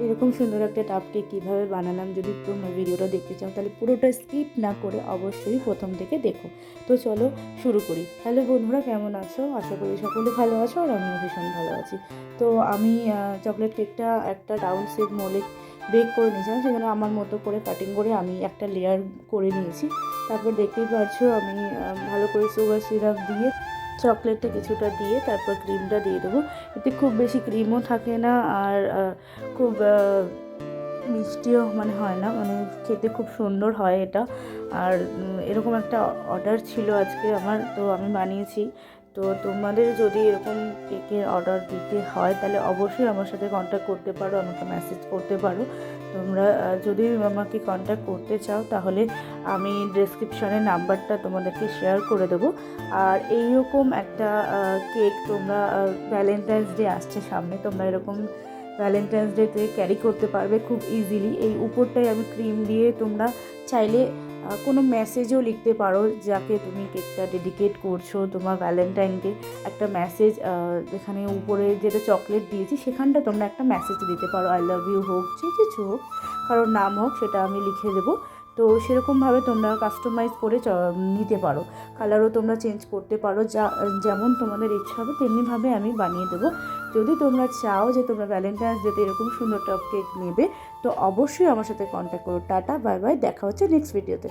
এরকম সুন্দর একটা টাপ কেক কীভাবে বানালাম যদি তোমরা ভিডিওটা দেখতে চাও তাহলে পুরোটা স্কিপ না করে অবশ্যই প্রথম থেকে দেখো। তো চলো শুরু করি। হ্যালো বন্ধুরা, কেমন আছো? আশা করি সকলে ভালো আছো আর আমিও ভীষণ ভালো আছি। তো আমি চকলেট কেকটা একটা রাউন্ড শেপ মোলে বেক করে নিয়েছিলাম, সেখানে আমার মতো করে কাটিং করে আমি একটা লেয়ার করে নিয়েছি। তারপর দেখতেই পাচ্ছ আমি ভালো করে সুগার সিরাপ দিয়ে চকলেটটা কিছুটা দিয়ে তারপর ক্রিমটা দিয়ে দেবো। এতে খুব বেশি ক্রিমও থাকে না আর খুব মিষ্টিও হয় না, খেতে খুব সুন্দর হয় এটা। আর এরকম একটা অর্ডার ছিল আজকে আমার, তো আমি বানিয়েছি। তো তোমাদের যদি এরকম কেকের অর্ডার দিতে হয় তাহলে অবশ্যই আমার সাথে কন্ট্যাক্ট করতে পারো, আমাকে মেসেজ করতে পারো। তোমরা যদি আমাকে কন্ট্যাক্ট করতে চাও তাহলে আমি ডেসক্রিপশনে নাম্বারটা তোমাদেরকে শেয়ার করে দেবো। আর এইরকম একটা কেক তোমরা ভ্যালেন্টাইন্স ডে আসছে সামনে, তোমরা এরকম ভ্যালেন্টাইন্স ডেতে ক্যারি করতে পারবে খুব ইজিলি। এই উপরটায় আমি ক্রিম দিয়ে তোমরা চাইলে কোনো মেসেজও লিখতে পারো, যাকে তুমি কেকটা ডেডিকেট করছো তোমার ভ্যালেন্টাইনকে। একটা মেসেজ, যেখানে উপরে যেটা চকলেট দিয়েছি সেখানটা তোমরা একটা মেসেজ দিতে পারো, আই লাভ ইউ হোক, যে কিছু হোক, কারোর নাম হোক, সেটা আমি লিখে দেবো। তো সেরকমভাবে তোমরা কাস্টমাইজ করে নিতে পারো। কালারও তোমরা চেঞ্জ করতে পারো, যেমন তোমাদের ইচ্ছা হবে তেমনিভাবে আমি বানিয়ে দেবো। যদি তোমরা চাও যে তোমরা ভ্যালেন্টাইন্স ডেতে এরকম সুন্দর টপ কেক নেবে তো অবশ্যই আমার সাথে কন্ট্যাক্ট করো। টাটা, বাই বাই, দেখা হচ্ছে নেক্সট ভিডিওতে।